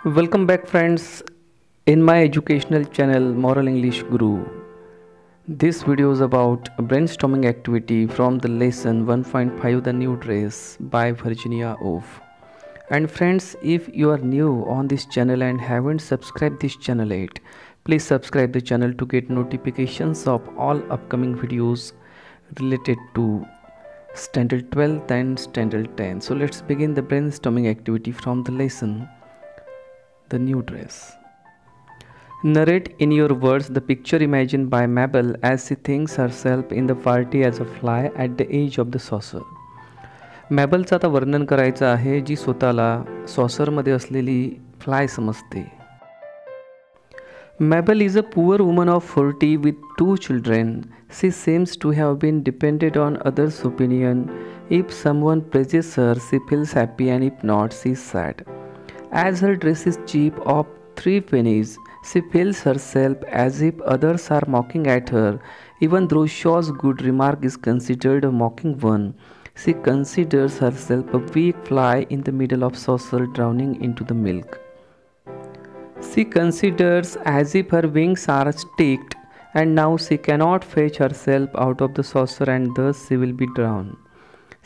Welcome back, friends, in my educational channel Moral English Guru. This video is about a brainstorming activity from the lesson 1.5 The New Dress by Virginia Woolf. And friends, if you are new on this channel and haven't subscribed this channel yet, please subscribe the channel to get notifications of all upcoming videos related to Standard 12 and Standard 10. So let's begin the brainstorming activity from the lesson The New Dress. Narrate in your words the picture imagined by Mabel as she thinks herself in the party as a fly at the edge of the saucer. मॅबलचं आता वर्णन करायचं आहे जी स्वतःला सॉसरमध्ये असलेली fly समजते. Mabel is a poor woman of 40 with 2 children. She seems to have been dependent on others' opinion. If someone praises her, she feels happy, and if not, she is sad. As her dress is cheap of 3 pennies, she feels herself as if others are mocking at her. Even though Shaw's good remark is considered a mocking one, she considers herself a weak fly in the middle of saucer drowning into the milk. She considers as if her wings are sticked, and now she cannot fetch herself out of the saucer, and thus she will be drowned.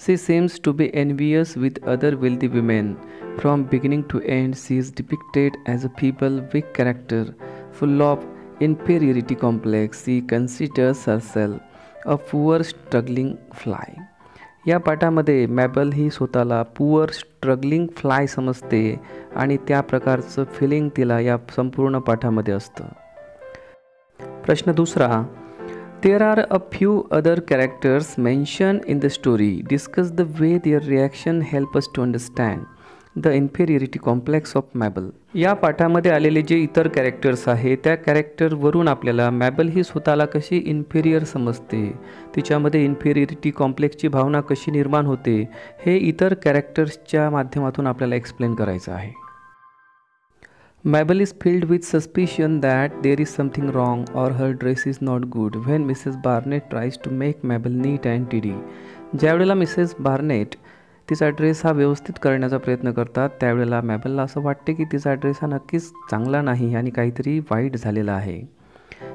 She seems to be envious with other wealthy women. From beginning to end, she is depicted as a feeble, weak character, full of inferiority complex. She considers herself a poor, struggling fly. या पाठामध्ये Mabel ही स्वतःला poor struggling fly समजते आणि त्या प्रकारचं feeling तिला या संपूर्ण पाठामध्ये असतं. प्रश्न दुसरा. There are a few other characters mentioned in the story. Discuss the way their reaction help us to understand the inferiority complex of Mabel. या पाठामध्ये आलेले जे इतर कॅरेक्टर्स आहेत त्या कॅरेक्टरवरून आपल्याला मॅबल ही स्वतःला कशी इन्फेरियर समजते, तिच्यामध्ये इन्फेरियरिटी कॉम्प्लेक्सची भावना कशी निर्माण होते हे इतर कॅरेक्टर्सच्या माध्यमातून आपल्याला एक्सप्लेन करायचं आहे. Mabel is filled with suspicion that there is something wrong or her dress is not good when Mrs. Barnett tries to make Mabel neat and tidy. ज्यावेळेला मिसेस बार्नेट तिचा ड्रेस हा व्यवस्थित करण्याचा प्रयत्न करतात त्यावेळेला मॅबलला असं वाटते की तिचा ड्रेस हा नक्कीच चांगला नाही आणि काहीतरी वाईट झालेला आहे.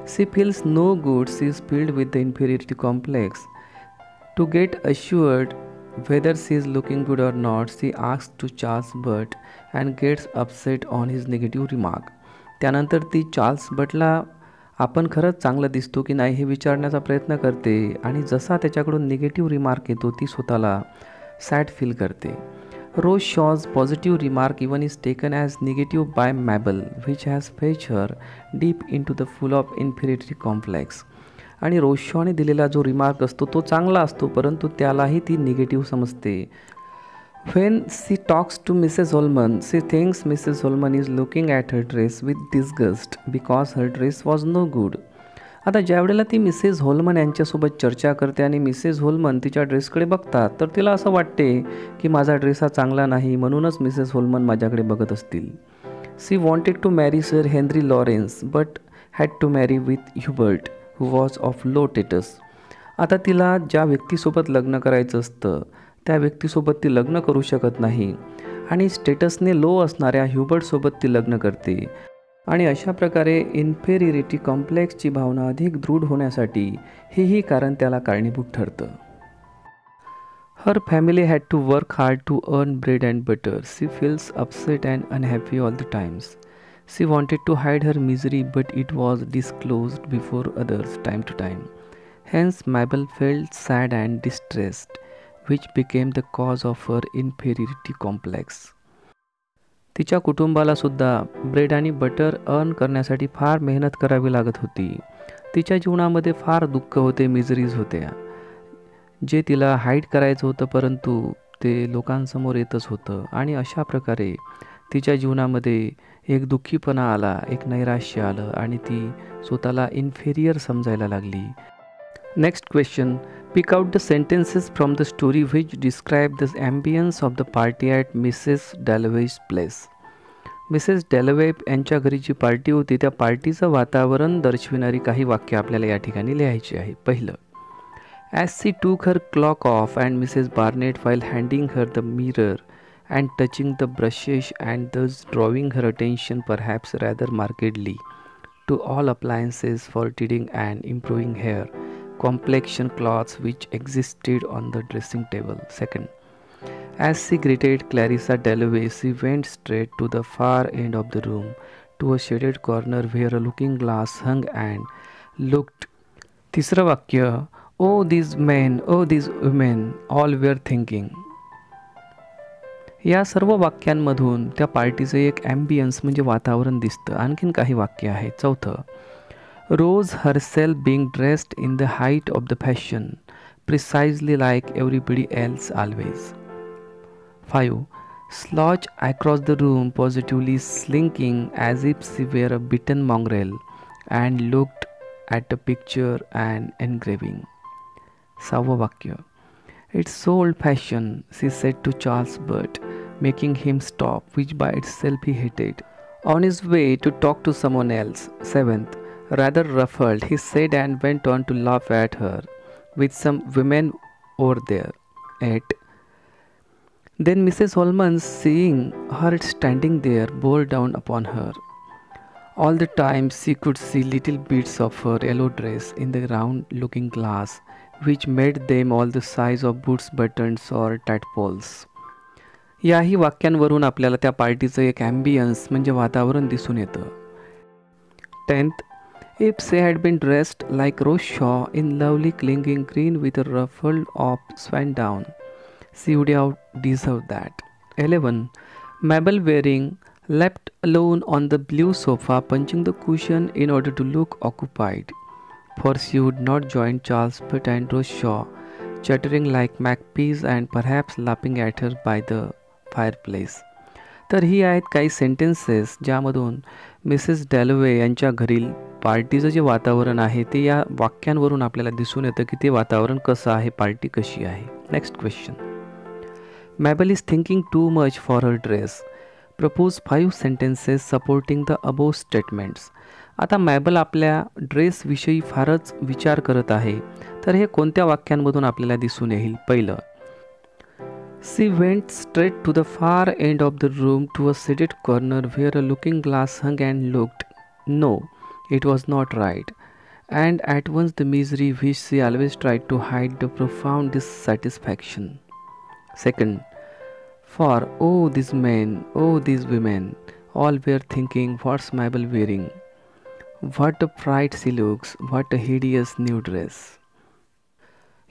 She feels no good. She is filled with the inferiority complex. To get assured whether she is looking good or not, she asks to Charles Butt and gets upset on his negative remark. त्यानंतर ती Charles बटला आपण खरंच चांगलं दिसतो की नाही हे विचारण्याचा प्रयत्न करते आणि जसा त्याच्याकडून निगेटिव्ह रिमार्क येतो ती स्वतःला सॅड फील करते. Rose shows positive remark even is taken as negative by Mabel which has fetch her deep into the full of inferiority complex. आणि रोशॉने दिलेला जो रिमार्क असतो तो चांगला असतो परंतु त्यालाही ती निगेटिव्ह समजते. When she talks to Mrs. Holman, she thinks Mrs. Holman is looking at her dress with disgust because her dress was no good. आता ज्यावेळेला ती मिसेस होलमन यांच्यासोबत चर्चा करते आणि मिसेस होलमन तिच्या ड्रेसकडे बघतात तर तिला असं वाटते की माझा ड्रेस हा चांगला नाही म्हणूनच मिसेस होलमन माझ्याकडे बघत असतील. She wanted to marry Sir Henry Lawrence but had to marry with Hubert who was of low status. आता तिला ज्या व्यक्तीसोबत लग्न करायचं असतं त्या व्यक्तीसोबत ती लग्न करू शकत नाही आणि स्टेटसने लो असणाऱ्या ह्युबर्टसोबत ती लग्न करते आणि अशा प्रकारे इन्फेरियरिटी कॉम्प्लेक्सची भावना अधिक दृढ होण्यासाठी हेही कारण त्याला कारणीभूत ठरतं. Her family had to work hard to earn bread and butter. She feels upset and unhappy all the times. She wanted to hide her misery but it was disclosed before others time to time. Hence Mabel felt sad and distressed which became the cause of her inferiority complex. तिच्या कुटुंबाला सुद्धा bread आणि butter earn करण्यासाठी फार मेहनत करावी लागत होती. तिच्या जीवनामध्ये फार दुःख होते, मिजरीज होत्या जे तिला हाईड करायचं होतं परंतु ते लोकांसमोर येतच होतं आणि अशा प्रकारे तिच्या जीवनामध्ये एक दुःखीपणा आला, एक नैराश्य आलं आणि ती स्वतःला इन्फेरियर समजायला लागली. Next question. Pick out the sentences from the story which describe the ambience of the party at Mrs. Dalloway's place. Mrs Dalloway यांच्या घरी जी पार्टी होती त्या पार्टीचं वातावरण दर्शविणारी काही वाक्य आपल्याला या ठिकाणी लिहायची आहे. पहिलं. As she took her cloak off and Mrs. Barnett while handing her the mirror and touching the brushes and thus drawing her attention perhaps rather markedly to all appliances for tidying and improving hair, complexion cloths which existed on the dressing table. Second, as she greeted Clarissa Dalloway, she went straight to the far end of the room, to a shaded corner where a looking glass hung and looked. तिसरं वाक्य, ओ these men, O these women, all were thinking. या सर्व वाक्यांमधून त्या पार्टीचं एक ambience म्हणजे वातावरण दिसतं. आणखीन काही वाक्य आहेत. चौथं, रोज herself being dressed in the height of the fashion, precisely like everybody else always. 5. Slouched across the room, positively slinking as if she were a bitten mongrel, and looked at a picture and engraving. 6. वाक्य, It's so old-fashioned, she said to Charles Burt, making him stop, which by itself he hated, on his way to talk to someone else. 7th, rather ruffled, he said and went on to laugh at her, with some women over there. 8. Then Mrs. Holman, seeing her standing there, bore down upon her. All the time she could see little bits of her yellow dress in the round-looking glass, which made them all the size of boots buttons or tadpoles. याही वाक्यांवरून आपल्याला त्या पार्टीचं एक ambience म्हणजे वातावरण दिसून येतं. 10th, if she had been dressed like Rose Shaw in lovely clinging green with a ruffled up swan down, she would have deserved that. 11, Mabel wearing left alone on the blue sofa, punching the cushion in order to look occupied, for she would not join Charles Burt and Rose Shaw, chattering like magpies and perhaps laughing at her by the fireplace. तर ही आहेत काही sentences ज्यामधून Mrs Dalloway यांच्या घरील पार्टीचं जे वातावरण आहे ते या वाक्यांवरून आपल्याला दिसून येतं की ते वातावरण कसं आहे, पार्टी कशी आहे. Next question, Mabel is thinking too much for her dress. Propose 5 sentences supporting the above statements. आता मॅबल आपल्या ड्रेसविषयी फारच विचार करत आहे, तर हे कोणत्या वाक्यांमधून आपल्याला दिसून येईल. पहिलं, She went straight to the far end of the room to a shaded corner where a looking glass hung and looked. No, it was not right. And at once the misery which she always tried to hide, the profound dissatisfaction. Second, for oh these men, oh these women, all were thinking, what's Mabel wearing? What a fright she looks, what a hideous new dress.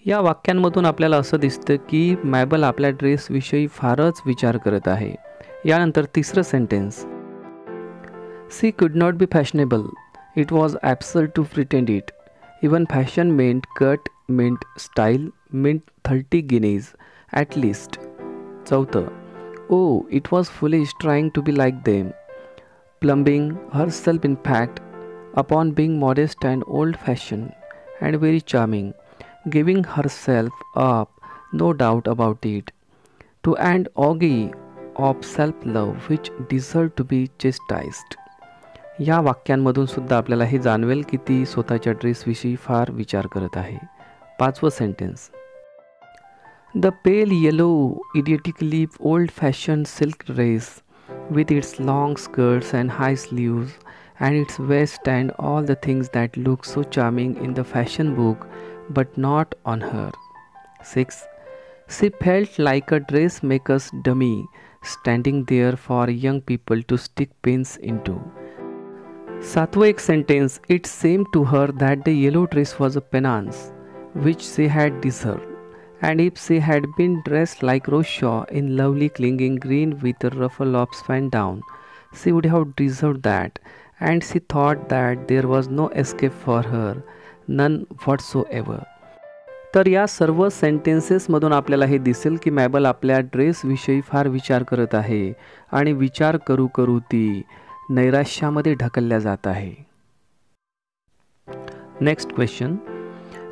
या वाक्यांमधून आपल्याला असं दिसतं की Mabel आपल्या ड्रेसविषयी फारच विचार करत आहे. यानंतर तिसरं sentence, she could not be fashionable, it was absurd to pretend it, even fashion meant cut, meant style, meant 30 guineas at least. चौथं, oh it was foolish trying to be like them, plumbing herself in fact upon being modest and old fashion and very charming, giving herself up, no doubt about it, to an orgy of self-love which deserved to be chastised. या वाक्यांमधून सुद्धा आपल्याला हे जाणवेल की ती स्वतःच्या ड्रेसविषयी फार विचार करत आहे. 5वं sentence, the pale yellow idiotically old-fashioned silk dress with its long skirts and high sleeves and its waist and all the things that look so charming in the fashion book but not on her. 6. She felt like a dressmaker's dummy standing there for young people to stick pins into. 7th एक sentence, it seemed to her that the yellow dress was a penance which she had deserved, and if she had been dressed like Rose Shaw in lovely clinging green with a ruffle of swan down, she would have deserved that, and she thought that there was no escape for her, none whatsoever. तर या सर्व सेंटेन्सेसमधून आपल्याला हे दिसेल की Mabel आपल्या ड्रेसविषयी फार विचार करत आहे आणि विचार करू करू ती नैराश्यामध्ये ढकलल्या जात आहे. Next question,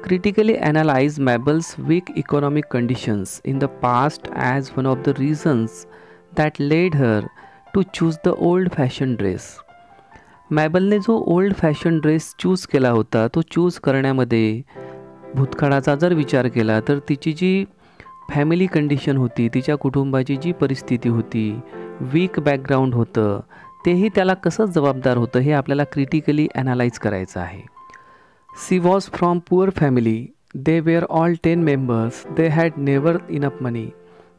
critically analyze Mabel's weak economic conditions in the past as one of the reasons that led her to choose the old-fashioned dress. मॅबलने जो ओल्ड फॅशन ड्रेस चूज केला होता तो चूज करण्यामध्ये भूतकाळाचा जर विचार केला तर तिची जी फॅमिली कंडिशन होती, तिच्या कुटुंबाची जी परिस्थिती होती, वीक बॅकग्राऊंड होतं, तेही त्याला कसं जबाबदार होतं हे आपल्याला क्रिटिकली ॲनालाइज करायचं आहे. She was from poor family. They were all 10 members. They had never enough money.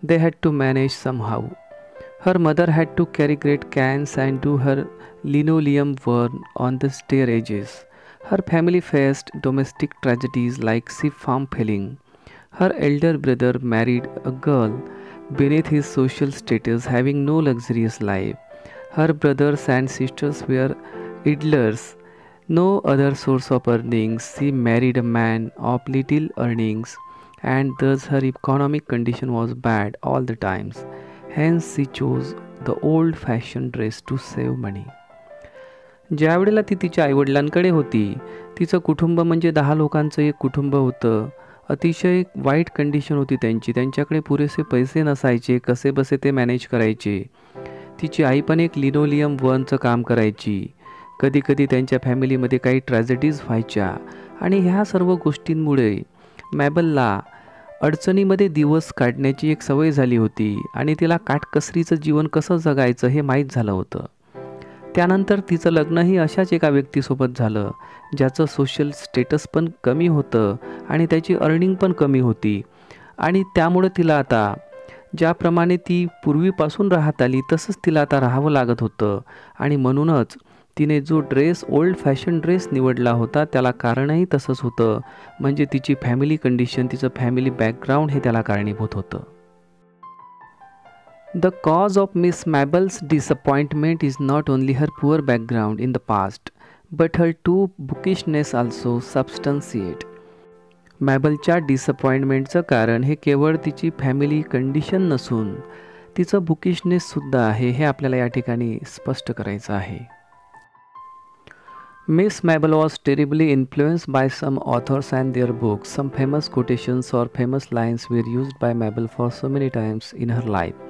They had to manage somehow. Her mother had to carry great cans and do her linoleum work on the stair edges. Her family faced domestic tragedies like sheep farm failing. Her elder brother married a girl beneath his social status, having no luxurious life. Her brothers and sisters were idlers, no other source of earnings. She married a man of little earnings, and thus her economic condition was bad all the times. Hence she chose the old fashioned dress to save money. ज्यावेळेला ती तिच्या आईवडिलांकडे होती, तिचं कुटुंब म्हणजे 10 लोकांचं एक कुटुंब होतं. अतिशय वाईट कंडिशन होती त्यांची. त्यांच्याकडे पुरेसे पैसे नसायचे, कसे बसे ते मॅनेज करायचे. तिची आई पण एक लिनोलियम वर्कचं काम करायची. कधी कधी त्यांच्या फॅमिलीमध्ये काही ट्रॅजेडीज व्हायच्या आणि ह्या सर्व गोष्टींमुळे मॅबलला अडचणीमध्ये दिवस काढण्याची एक सवय झाली होती आणि तिला काटकसरीचं जीवन कसं जगायचं हे माहीत झालं होतं. त्यानंतर तिचं लग्नही अशाच एका व्यक्तीसोबत झालं ज्याचं सोशल स्टेटस पण कमी होतं आणि त्याची अर्निंग पण कमी होती. आणि त्यामुळे तिला आता ज्याप्रमाणे ती पूर्वीपासून राहत आली तसंच तिला आता राहावं लागत होतं. आणि म्हणूनच तिने जो ड्रेस ओल्ड फॅशन ड्रेस निवडला होता त्याला कारणही तसंच होतं, म्हणजे तिची फॅमिली कंडिशन, तिचं फॅमिली बॅकग्राऊंड हे त्याला कारणीभूत होतं. The cause of Miss Mabel's disappointment is not only her poor background in the past but her too bookishness also substantiate. मॅबलच्या डिसअपॉइंटमेंटचं कारण हे केवळ तिची फॅमिली कंडिशन नसून तिचं बुकिशनेससुद्धा आहे, हे आपल्याला या ठिकाणी स्पष्ट करायचं आहे. Miss Mabel was terribly influenced by some authors and their books. Some famous quotations or famous lines were used by Mabel for so many times in her life.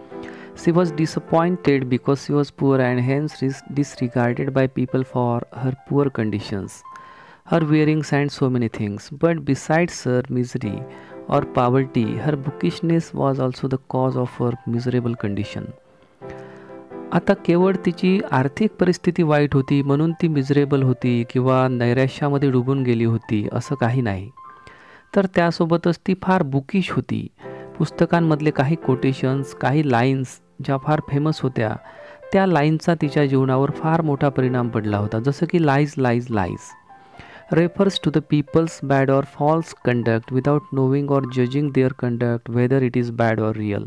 She was disappointed because she was poor and hence disregarded by people for her poor conditions, her wearings and so many things. But besides her misery or poverty, her bookishness was also the cause of her miserable condition. आता केवळ तिची आर्थिक परिस्थिती वाईट होती म्हणून ती miserable होती किंवा नैराश्यामध्ये डुबून गेली होती असं काही नाही. तर त्यासोबतच ती फार बुकिश होती. पुस्तकांमधले काही कोटेशन्स, काही लाईन्स ज्या फार फेमस होत्या त्या लाईन्सचा तिच्या जीवनावर फार मोठा परिणाम पडला होता. जसं की lies lies lies refers to the people's bad or false conduct without knowing or judging their conduct whether it is bad or real.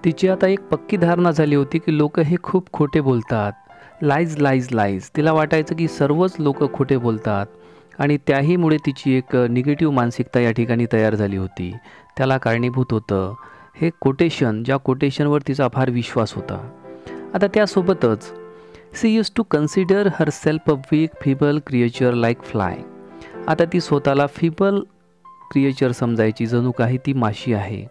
तिची आता एक पक्की धारणा झाली होती की लोक हे खूप खोटे बोलतात. लाईज लाईज लाईज तिला वाटायचं की सर्वच लोक खोटे बोलतात आणि त्याहीमुळे तिची एक निगेटिव्ह मानसिकता या ठिकाणी तयार झाली होती. त्याला कारणीभूत होतं हे कोटेशन, ज्या कोटेशनवर तिचा फार विश्वास होता. आता त्यासोबतच she use to consider herself a weak feeble creature like fly. आता ती स्वतःला फिबल क्रिएचर समजायची, जणू काही ती माशी आहे.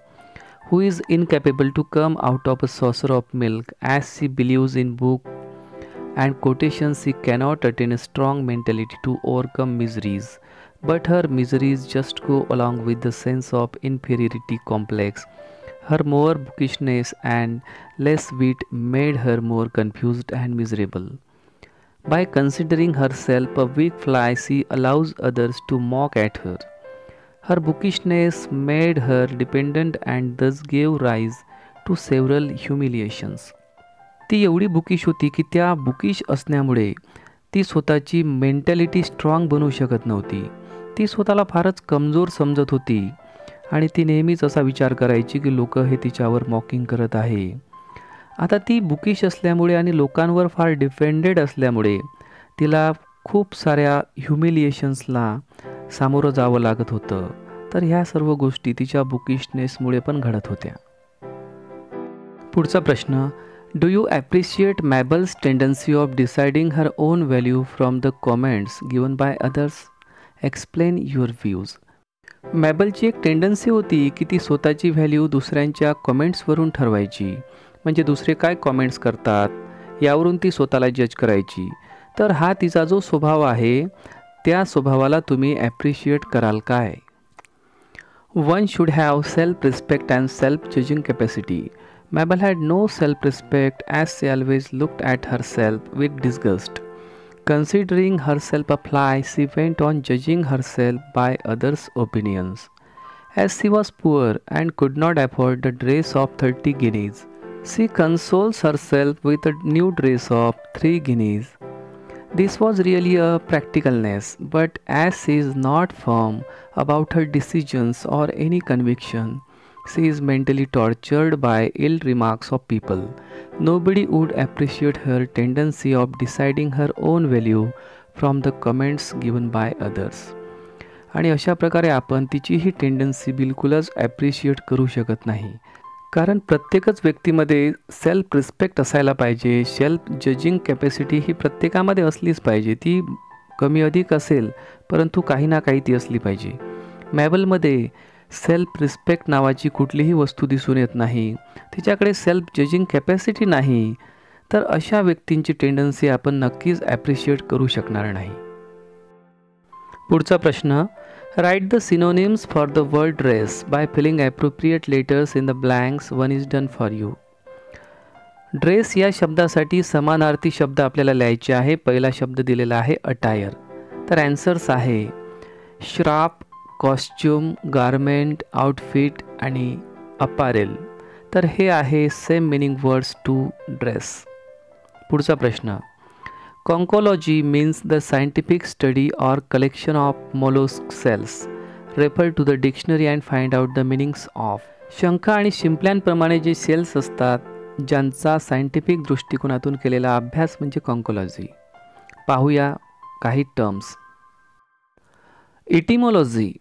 who is incapable to come out of a saucer of milk. As she believes in book and quotations, she cannot attain a strong mentality to overcome miseries, but her miseries just go along with the sense of inferiority complex. Her more bookishness and less wit made her more confused and miserable. By considering herself a weak fly, she allows others to mock at her. Her bookishness made her dependent and thus gave rise to several humiliations. ती एवढी bookish होती की त्या bookish असण्यामुळे ती स्वतःची mentality strong बनवू शकत नव्हती. ती स्वतःला फारच कमजोर समजत होती आणि ती नेहमीच असा विचार करायची की लोक हे तिच्यावर मॉकिंग करत आहे. आता ती बुकिश असल्यामुळे आणि लोकांवर फार डिपेंडेड असल्यामुळे तिला खूप साऱ्या ह्युमिलिएशन्सला सामोरं जावं लागत होतं. तर ह्या सर्व गोष्टी तिच्या बुकिशनेसमुळे पण घडत होत्या. पुढचा प्रश्न, do you appreciate Mabel's tendency of deciding her own value from the comments given by others. Explain your views. मॅबलची एक टेंडन्सी होती की ती स्वतःची व्हॅल्यू दुसऱ्यांच्या कमेंट्सवरून ठरवायची. म्हणजे दुसरे काय कॉमेंट्स करतात यावरून ती स्वतःला जज करायची. तर हा तिचा जो स्वभाव आहे त्या स्वभावाला तुम्ही ॲप्रिशिएट कराल काय? One should have self-respect and self-judging capacity. Mabel had no self-respect as she always looked at herself with disgust. Considering herself a fly, she went on judging herself by others' opinions. As she was poor and could not afford the dress of 30 guineas, she consoles herself with a new dress of 3 guineas. This was really a practicalness, but as she is not firm about her decisions or any conviction, she is mentally tortured by ill remarks of people. Nobody would appreciate her tendency of deciding her own value from the comments given by others. आणि अशा प्रकारे आपण तिची ही tendency बिलकुलच appreciate करू शकत नाही. कारण प्रत्येकच व्यक्तीमध्ये सेल्फ रिस्पेक्ट असायला पाहिजे. सेल्फ जजिंग कॅपॅसिटी ही प्रत्येकामध्ये असलीच पाहिजे. ती कमी अधिक असेल परंतु काही ना काही ती असली पाहिजे. मॅबलमध्ये सेल्फ रिस्पेक्ट नावाची कुठलीही वस्तू दिसून येत नाही. तिच्याकडे सेल्फ जजिंग कॅपॅसिटी नाही. तर अशा व्यक्तींची टेंडन्सी आपण नक्कीच ॲप्रिशिएट करू शकणार नाही. पुढचा प्रश्न, write the synonyms for the word dress bye feeling appropriate letters in the blanks. One is done for you. Dress या शब्दासाठी समानार्थी शब्द आपल्याला लिहायचे आहे. पहिला शब्द दिलेला आहे अटायर. तर ॲन्सर्स आहे श्राप, कॉस्ट्यूम, गारमेंट, आउटफिट आणि अपारेल. तर हे आहे same meaning words to dress. पुढचा प्रश्न, Conchology means the scientific study or collection of mollusk cells. Refer to the dictionary and find out the meanings of. शंख आणि शिंपल्यांप्रमाणे जे सेल्स असतात ज्यांचा सायंटिफिक दृष्टिकोनातून केलेला अभ्यास म्हणजे कॉन्कोलॉजी. पाहूया काही terms. इटिमॉलॉजी,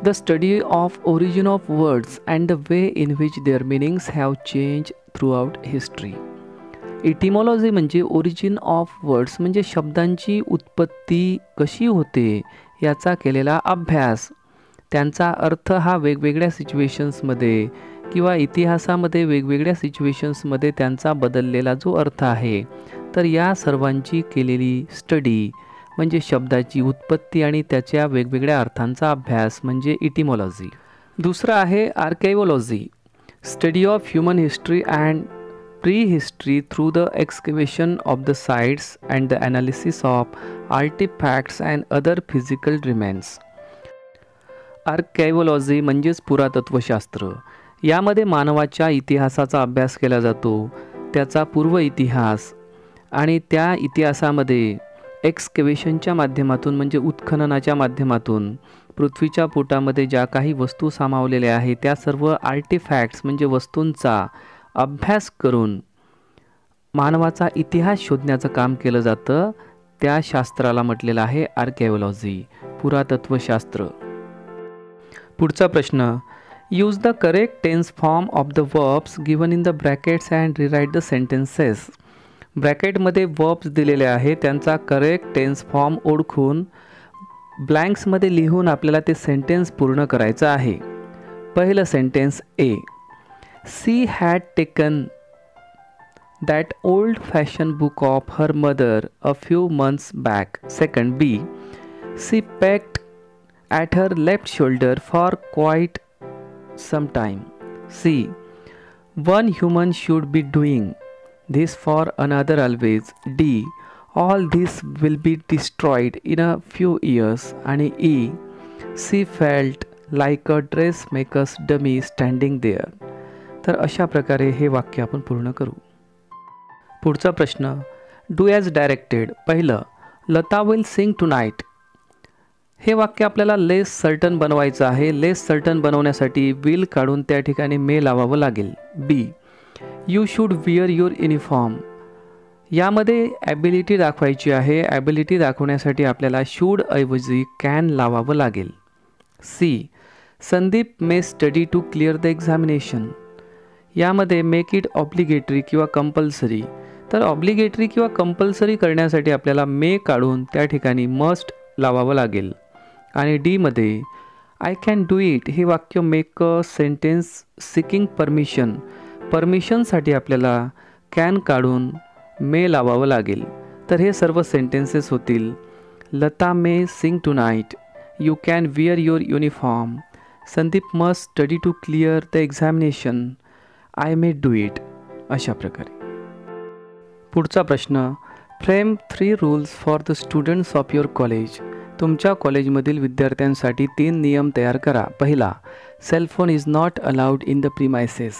the study of origin of words and the way in which their meanings have changed throughout history. इटिमॉलॉजी म्हणजे ओरिजिन ऑफ वर्ड्स म्हणजे शब्दांची उत्पत्ती कशी होते याचा केलेला अभ्यास. त्यांचा अर्थ हा वेगवेगळ्या सिच्युएशन्समध्ये किंवा इतिहासामध्ये वेगवेगळ्या सिच्युएशन्समध्ये त्यांचा बदललेला जो अर्थ आहे, तर या सर्वांची केलेली स्टडी म्हणजे शब्दाची उत्पत्ती आणि त्याच्या वेगवेगळ्या अर्थांचा अभ्यास म्हणजे इटिमॉलॉजी. दुसरं आहे archaeology, study of human history and prehistory through the excavation of the sites and the analysis of artifacts and other physical remains. आर्कायवॉलॉजी म्हणजेच पुरातत्वशास्त्र. यामध्ये मानवाच्या इतिहासाचा अभ्यास केला जातो, त्याचा पूर्व इतिहास आणि त्या इतिहासामध्ये एक्सकेवेशनच्या माध्यमातून म्हणजे उत्खननाच्या माध्यमातून पृथ्वीच्या पोटामध्ये ज्या काही वस्तू सामावलेल्या आहेत त्या सर्व आर्टिफॅक्ट्स म्हणजे वस्तूंचा अभ्यास करून मानवाचा इतिहास शोधण्याचं काम केलं जातं. त्या शास्त्राला म्हटलेलं आहे आर्कायवॉलॉजी, पुरातत्वशास्त्र. पुढचा प्रश्न, use the correct tense form of the verbs given in the brackets and rewrite the sentences. ब्रॅकेटमध्ये वर्ब्स दिलेले आहेत, त्यांचा करेक्ट टेन्स फॉर्म ओळखून ब्लँक्समध्ये लिहून आपल्याला ते सेंटेन्स पूर्ण करायचं आहे. पहिलं sentence A, she had taken that old-fashioned book of her mother a few months back. Second, B, she pecked at her left shoulder for quite some time. C, one human should be doing this for another always. D, all this will be destroyed in a few years. And E, she felt like a dressmaker's dummy standing there. तर अशा प्रकारे हे वाक्य आपण पूर्ण करू. पुढचा प्रश्न, डू ॲज डायरेक्टेड. पहिलं, Lata will sing tonight. हे वाक्य आपल्याला लेस सर्टन बनवायचं आहे. लेस सर्टन बनवण्यासाठी विल काढून त्या ठिकाणी मे लावावं लागेल. B, you should wear your uniform. यामध्ये ॲबिलिटी दाखवायची आहे. ॲबिलिटी दाखवण्यासाठी आपल्याला शूड ऐवजी कॅन लावावं लागेल. See, Sandeep may study to clear the examination. यामध्ये मेक इट ऑब्लिगेटरी किंवा कंपल्सरी. तर ऑब्लिगेटरी किंवा कंपल्सरी करण्यासाठी आपल्याला मे काढून त्या ठिकाणी मस्ट लावावं लागेल. आणि डीमध्ये आय कॅन डू इट हे वाक्य make a sentence seeking permission. परमिशनसाठी आपल्याला कॅन काढून मे लावावं लागेल. तर हे सर्व सेंटेन्सेस होतील. Lata may sing tonight, you can wear your uniform, Sandeep must study to clear the examination. I may do it. अशा प्रकारे. पुढचा प्रश्न. Frame 3 rules for the students of your college. तुमच्या कॉलेजमधील विद्यार्थ्यांसाठी 3 नियम तयार करा. पहिला, cellphone is not allowed in the premises.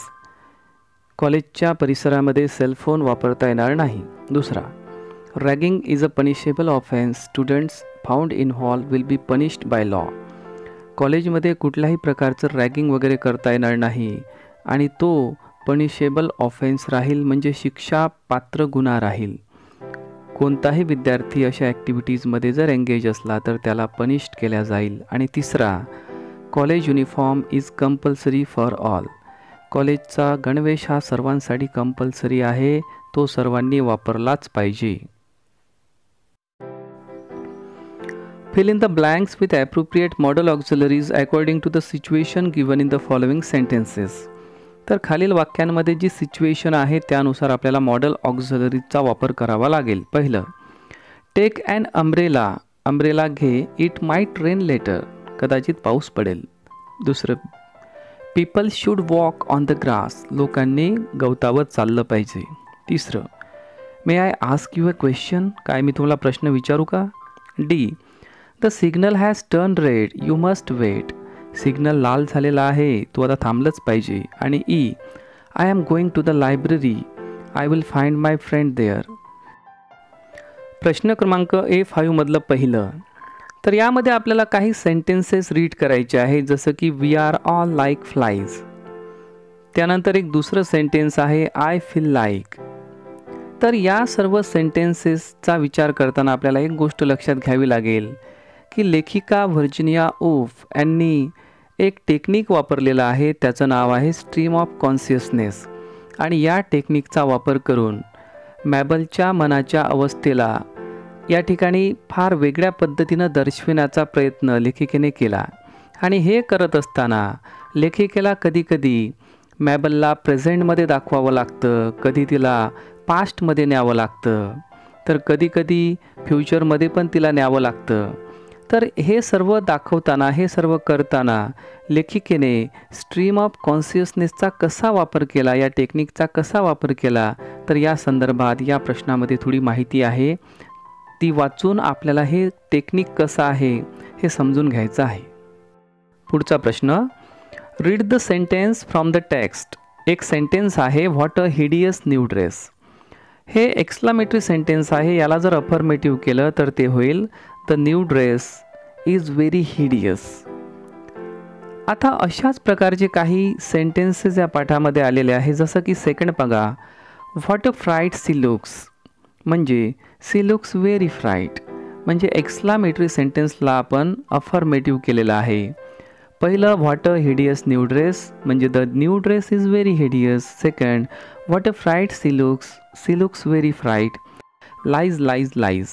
कॉलेजच्या परिसरामध्ये सेलफोन वापरता येणार नाही. दुसरा, ragging is a punishable offence. Students found in hall will be punished by law. कॉलेजमध्ये कुठल्याही प्रकारचं रॅगिंग वगैरे करता येणार नाही आणि तो पनिशेबल ऑफेन्स राहील, म्हणजे शिक्षा पात्र गुन्हा राहील. कोणताही विद्यार्थी अशा ॲक्टिव्हिटीजमध्ये जर एंगेज असला तर त्याला पनिश्ड केल्या जाईल. आणि तिसरा, college uniform is compulsory for all. कॉलेजचा गणवेश हा सर्वांसाठी कंपल्सरी आहे, तो सर्वांनी वापरलाच पाहिजे. Fill in the blanks with appropriate model auxiliaries according to the situation given in the following sentences. तर खालील वाक्यांमध्ये जी सिच्युएशन आहे त्यानुसार आपल्याला मॉडेल ऑक्झिलरीचा वापर करावा लागेल. पहिलं, टेक ॲन अम्ब्रेला. अम्ब्रेला घे. It might rain later. कदाचित पाऊस पडेल. दुसरं, people should walk on the grass. लोकांनी गवतावर चाललं पाहिजे. तिसरं, may I ask you a question. काय मी तुम्हाला प्रश्न विचारू का. D, the signal has turn red. You must wait. Signal लाल झालेला आहे, तू आता थांबलंच पाहिजे. आणि E, I am going to the library. I will find my friend there. प्रश्न क्रमांक A5 मधलं पहिलं. तर यामध्ये आपल्याला काही सेंटेन्सेस रीड करायचे आहे, जसं की we are all like flies. त्यानंतर एक दुसरं सेंटेन्स आहे आय फील लाईक. तर या सर्व सेंटेन्सेसचा विचार करताना आपल्याला एक गोष्ट लक्षात घ्यावी लागेल की लेखिका व्हर्जिनिया वूल्फ यांनी एक टेक्निक वापरलेला आहे, त्याचं नाव आहे स्ट्रीम ऑफ कॉन्शियसनेस. आणि या टेक्निकचा वापर करून मॅबलच्या मनाच्या अवस्थेला या ठिकाणी फार वेगळ्या पद्धतीनं दर्शविण्याचा प्रयत्न लेखिकेने केला. आणि हे करत असताना लेखिकेला कधीकधी मॅबलला प्रेझेंटमध्ये दाखवावं लागतं, कधी तिला पास्टमध्ये न्यावं लागतं, तर कधीकधी फ्युचरमध्ये पण तिला न्यावं लागतं. तर हे सर्व दाखवताना, हे सर्व करताना लेखिकेने स्ट्रीम ऑफ कॉन्शियसनेसचा कसा वापर केला, या टेक्निकचा कसा वापर केला, तर या संदर्भात या प्रश्नामध्ये थोडी माहिती आहे. ती वाचून आपल्याला हे टेक्निक कसं आहे हे समजून घ्यायचं आहे. पुढचा प्रश्न. Read the sentence from the text. एक सेंटेन्स आहे what a hideous new dress. हे एक्सक्लामेटरी सेंटेन्स आहे. याला जर अफर्मेटिव्ह केलं तर ते होईल the new dress is very hideous. आता अशाच प्रकारचे काही सेंटेन्सेस या पाठामध्ये आलेले आहे, जसं की सेकंड बघा. What a fright she looks. म्हणजे सी लुक्स व्हेरी फ्राईट. म्हणजे एक्सक्लामेटरी सेंटेन्सला आपण अफर्मेटिव्ह केलेलं आहे. पहिलं what a hideous new dress म्हणजे the new dress is very hideous. Second, what a fright she looks very fright. Lies lies lies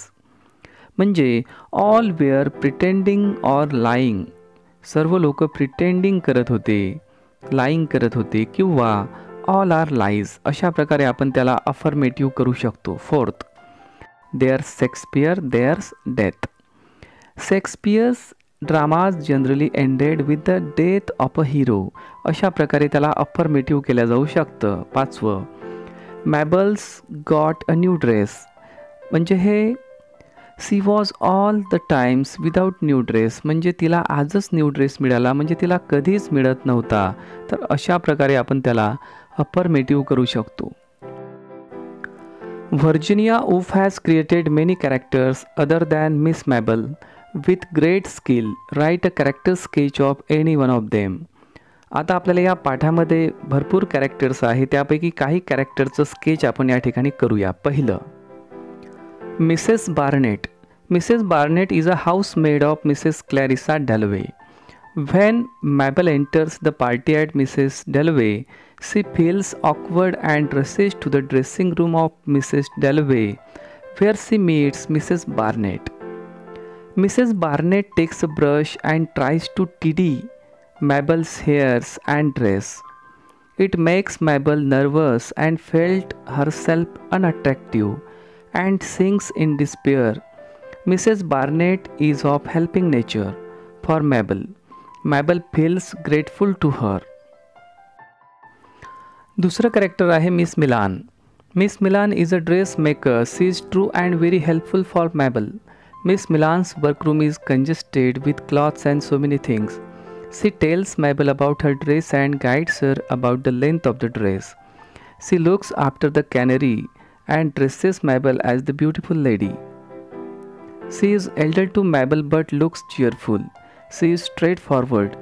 म्हणजे all were pretending or lying. सर्व लोक प्रिटेंडिंग करत होते, लाईंग करत होते, किंवा ऑल आर लाईज. अशा प्रकारे आपण त्याला अफर्मेटिव्ह करू शकतो. Fourth, there's Shakespeare there's death. Shakespeare's dramas generally ended with the death of a hero. अशा प्रकारे त्याला अफर्मेटिव्ह केलं जाऊ शकतं. पाचवं, Mabel's got a new dress. म्हणजे हे she was all the times without new dress. म्हणजे तिला आजच न्यू ड्रेस मिळाला, म्हणजे तिला कधीच मिळत नव्हता. तर अशा प्रकारे आपण त्याला अफर्मेटिव्ह करू शकतो. Virginia Woolf has created many characters other than Miss Mabel. With great skill write a character sketch of any one of them. आता आपल्याला या पाठामध्ये भरपूर कॅरेक्टर्स आहे, त्यापैकी काही कॅरेक्टरचं स्केच आपण या ठिकाणी करूया. पहिलं, Mrs Barnett. Mrs Barnett is a housemaid of Mrs Clarissa Dalloway. When Mabel enters the party at Mrs Dalloway, she feels awkward and rushes to the dressing room of Mrs Dalloway, where she meets Mrs Barnett. Mrs. Barnett takes a brush and tries to tidy Mabel's hairs and dress. It makes Mabel nervous and felt herself unattractive and sinks in despair. Mrs. Barnett is of helping nature for Mabel. Mabel feels grateful to her. दुसरं character आहे miss Milan. Miss Milan is a dressmaker. She is true and very helpful for Mabel. Miss Milan's workroom is congested with clothes and so many things. She tells Mabel about her dress and guides her about the length of the dress. She looks after the canary and dresses Mabel as the beautiful lady. She is elder to Mabel but looks cheerful. She is straightforward.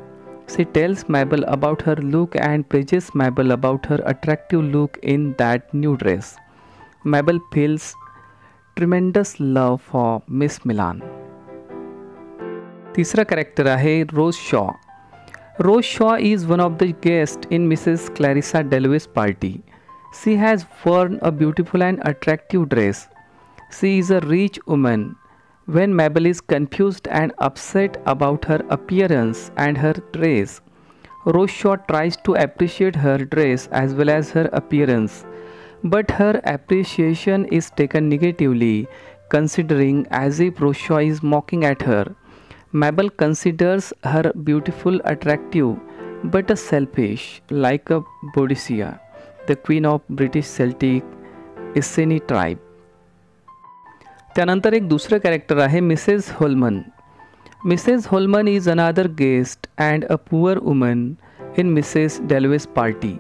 She tells Mabel about her look and praises Mabel about her attractive look in that new dress. Mabel feels tremendous love for Miss Milan. तिसरा character आहे रोज Shaw. Rose Shaw is one of the guests in Mrs. Clarissa Dalloway's party. She has worn a beautiful and attractive dress. She is a rich woman. When Mabel is confused and upset about her appearance and her dress, Rose Shaw tries to appreciate her dress as well as her appearance. But her appreciation is taken negatively, considering as if Rose Shaw is mocking at her. Mabel considers her beautiful, attractive, but a selfish, like a Boadicea, the queen of British Celtic Iceni tribe. त्यानंतर एक दुसरं character आहे Mrs Holman. Mrs Holman is another guest and a poor woman in Mrs Dalloway's party.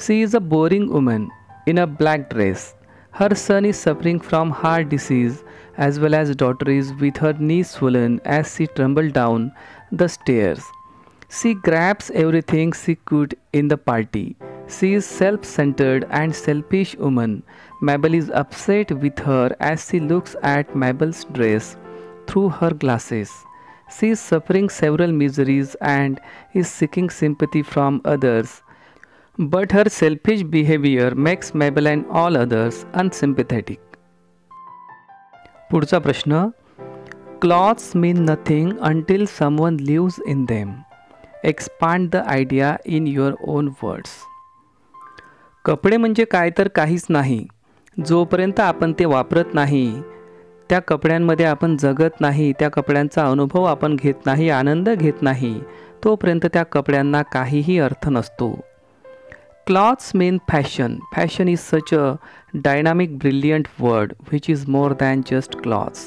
She is a boring woman in a black dress. Her son is suffering from heart disease as well as daughter is with her knees swollen as she tumbled down the stairs. She grabs everything she could in the party. She is self-centered and selfish woman. Mabel is upset with her as she looks at Mabel's dress through her glasses. She is suffering several miseries and is seeking sympathy from others. But her selfish behavior makes Mabel and all others unsympathetic. पुढचा प्रश्न. Clothes mean nothing until someone lives in them. Expand the idea in your own words. कपडे म्हणजे काय तर काहीच नाही. जोपर्यंत आपण ते वापरत नाही, त्या कपड्यांमध्ये आपण जगत नाही, त्या कपड्यांचा अनुभव आपण घेत नाही, आनंद घेत नाही, तोपर्यंत त्या कपड्यांना काहीही अर्थ नसतो. Clothes mean fashion. Fashion is such a dynamic, brilliant word which is more than just clothes.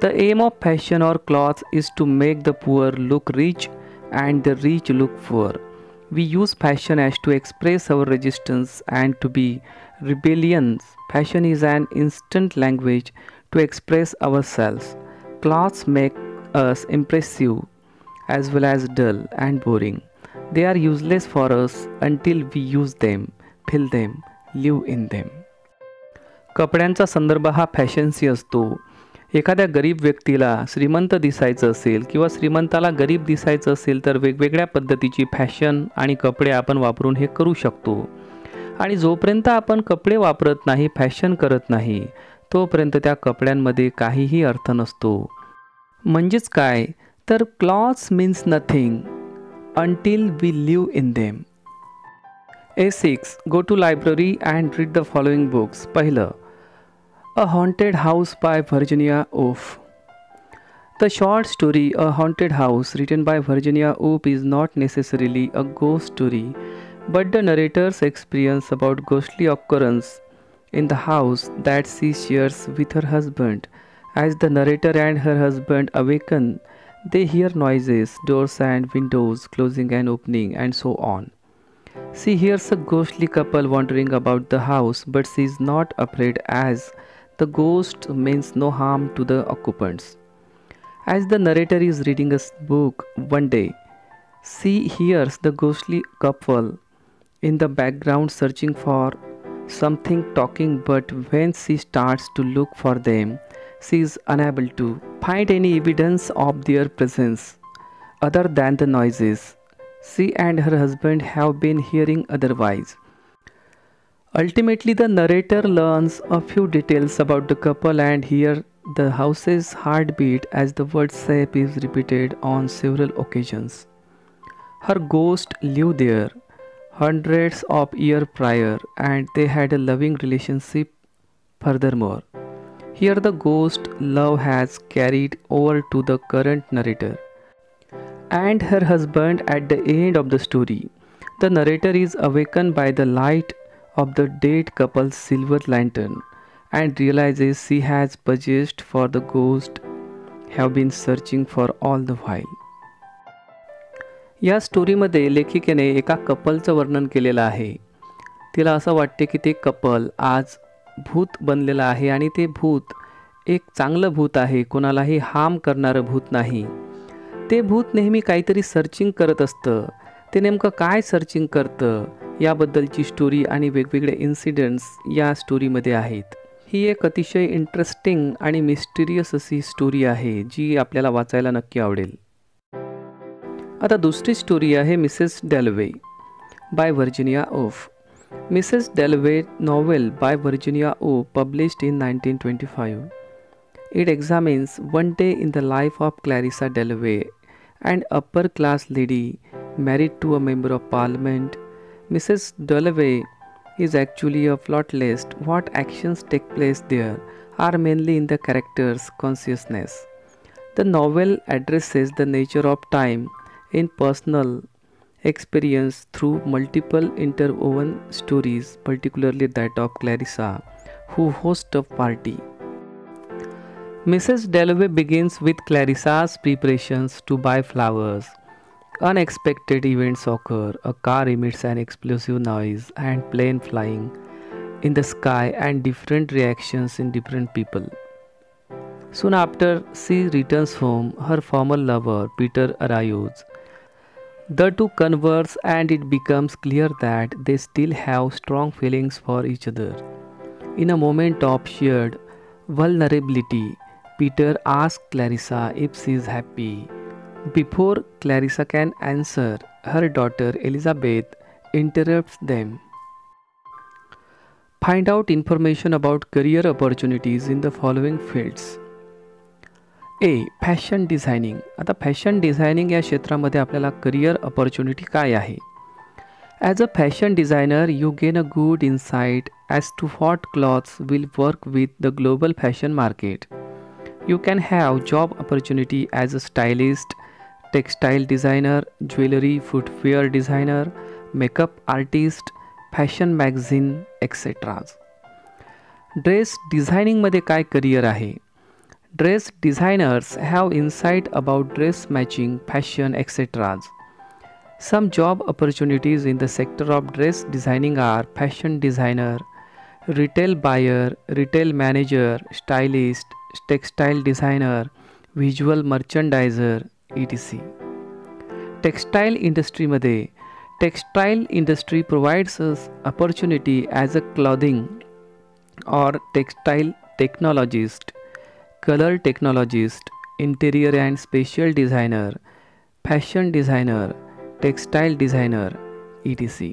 The aim of fashion or clothes is to make the poor look rich and the rich look poor. We use fashion as to express our resistance and to be rebellions. Fashion is an instant language to express ourselves. Clothes make us impressive as well as dull and boring. They are useless for us until we use them, feel them, live in them. कपड्यांचा संदर्भ हा फॅशनशी असतो. एखाद्या गरीब व्यक्तीला श्रीमंत दिसायचं असेल किंवा श्रीमंताला गरीब दिसायचं असेल तर वेगवेगळ्या पद्धतीची फॅशन आणि कपडे आपण वापरून हे करू शकतो. आणि जोपर्यंत आपण कपडे वापरत नाही, फॅशन करत नाही, तोपर्यंत त्या कपड्यांमध्ये काहीही अर्थ नसतो. म्हणजेच काय तर clothes means nothing until we live in them. A6. Go to library and read the following books. पहिलं, A Haunted House by Virginia Woolf. The short story A Haunted House written by Virginia Woolf is not necessarily a ghost story, but the narrator's experience about ghostly occurrence in the house that she shares with her husband. As the narrator and her husband awaken, they hear noises, doors and windows closing and opening, and so on. She hears a ghostly couple wandering about the house, but she is not afraid as the ghost means no harm to the occupants. As the narrator is reading a book one day, she hears the ghostly couple in the background searching for something talking, but when she starts to look for them, she is unable to find any evidence of their presence other than the noises she and her husband have been hearing otherwise. Ultimately, the narrator learns a few details about the couple and hears the house's heartbeat as the word "safe" is repeated on several occasions. Her ghost lived there hundreds of years prior and they had a loving relationship. Furthermore, here the ghost love has carried over to the current narrator. and her husband at the end of the story. The narrator is awakened by the light of the dead couple's silver lantern and realizes she has purchased for the ghost have been searching for all the while. या स्टोरीमध्ये लेखिकेने एका कपलचं वर्णन केलेलं आहे. तिला असं वाटते की ते कपल आज भूत बनलेलं आहे आणि ते भूत एक चांगलं भूत आहे, कोणालाही हार्म करणारं भूत नाही. ते भूत नेहमी काहीतरी सर्चिंग करत असतं. ते नेमकं काय सर्चिंग करतं याबद्दलची स्टोरी आणि वेगवेगळे इन्सिडेंट्स या स्टोरीमध्ये आहेत. ही एक अतिशय इंटरेस्टिंग आणि मिस्टिरियस अशी स्टोरी आहे जी आपल्याला वाचायला नक्की आवडेल. आता दुसरी स्टोरी आहे Mrs Dalloway by Virginia Woolf. Mrs Dalloway novel by Virginia Woolf published in 1925. It examines one day in the life of Clarissa Dalloway, an upper-class lady married to a member of parliament. Mrs. Dalloway is actually a flawless. What actions take place there are mainly in the character's consciousness. The novel addresses the nature of time in personal experience through multiple interwoven stories, particularly that of Clarissa, who hosts a party. Mrs. Dalloway begins with Clarissa's preparations to buy flowers. Unexpected events occur. A car emits an explosive noise and plane flying in the sky and different reactions in different people. Soon after she returns home, her former lover Peter arrives. The two converse and it becomes clear that they still have strong feelings for each other. In a moment of shared vulnerability, Peter asks Clarissa if she is happy. Before Clarissa can answer, her daughter Elizabeth interrupts them. Find out information about career opportunities in the following fields. Fashion designing. आता fashion designing या क्षेत्रामध्ये आपल्याला career opportunity काय आहे? As a fashion designer you gain a good insight as to what clothes will work with the global fashion market. You can have job opportunity as a stylist, textile designer, jewellery footwear designer, makeup artist, fashion magazine etceteras. Dress डिझायनिंगमध्ये काय career आहे? Dress designers have insight about dress matching, fashion, etc. Some job opportunities in the sector of dress designing are fashion designer, retail buyer, retail manager, stylist, textile designer, visual merchandiser, etc. Textile industry मध्ये textile industry provides us opportunity as a clothing or textile technologist, color technologist, interior and spatial designer, fashion designer, textile designer, etc.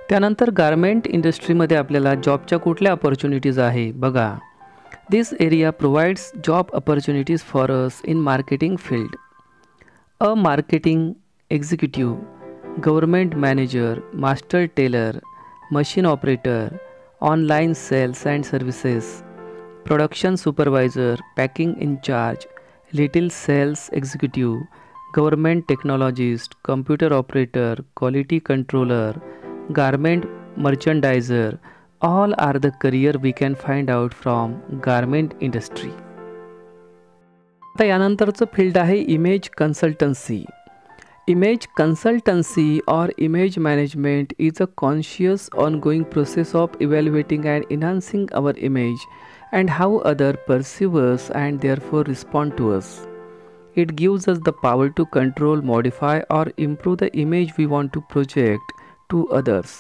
त्यानंतर garment इंडस्ट्रीमध्ये आपल्याला जॉबच्या कुठल्या opportunities आहे बघा. This area provides job opportunities for us in marketing field. A marketing executive, government manager, master tailor, machine operator, online sales and services, production supervisor, packing in charge, little sales executive, government technologist, computer operator, quality controller, garment merchandiser, all are the career we can find out from garment industry. आता यानंतरचं field आहे image consultancy. Image consultancy or image management is a conscious ongoing process of evaluating and enhancing our image and how others perceive us and therefore respond to us. It gives us the power to control, modify or improve the image we want to project to others.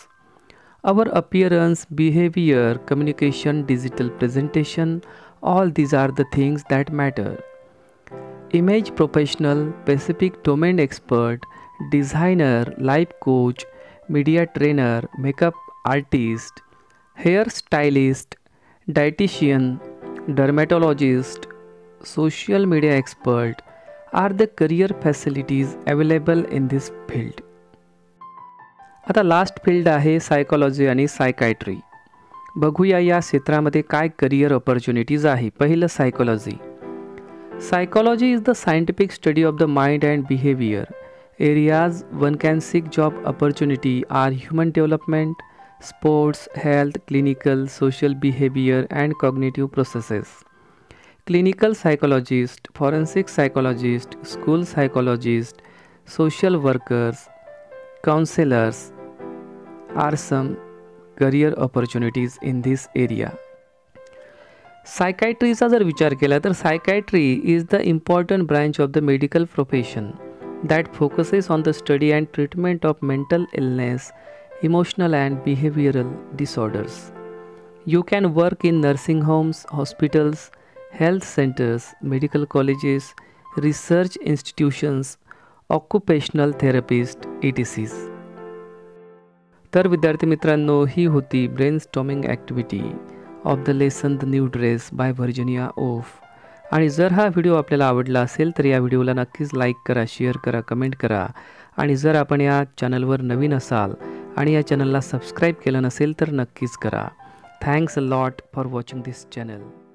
Our appearance, behavior, communication, digital presentation, all these are the things that matter. Image professional, specific domain expert, designer, life coach, media trainer, makeup artist, hair stylist, dietitian, dermatologist, social media expert are the career facilities available in this field. आता last field आहे psychology आणि सायकायट्री. बघूया या क्षेत्रामध्ये काय career opportunities आहे. पहिलं psychology. Psychology is the scientific study of the mind and behavior. Areas one can seek job opportunity are human development, sports, health, clinical, social behavior, and cognitive processes. Clinical psychologist, forensic psychologist, school psychologist, social workers, counselors are some career opportunities in this area. सायकॅट्रीचा जर विचार केला तर psychiatry is the important branch of the medical profession that focuses on the study and treatment of mental illness, emotional and behavioral disorders. You can work in nursing homes, hospitals, health centers, medical colleges, research institutions, occupational therapist, etc. तर विद्यार्थी मित्रांनो, ही होती brainstorming activity of the lesson the new dress by Virginia Woolf. आणि जर हा video आपल्याला आवडला असेल तर या व्हिडिओला नक्कीच लाईक करा, शेअर करा, कमेंट करा. आणि जर आपण या चॅनलवर नवीन असाल आणि या चॅनलला सबस्क्राईब केलं नसेल तर नक्कीच करा. Thanks a lot for watching this channel.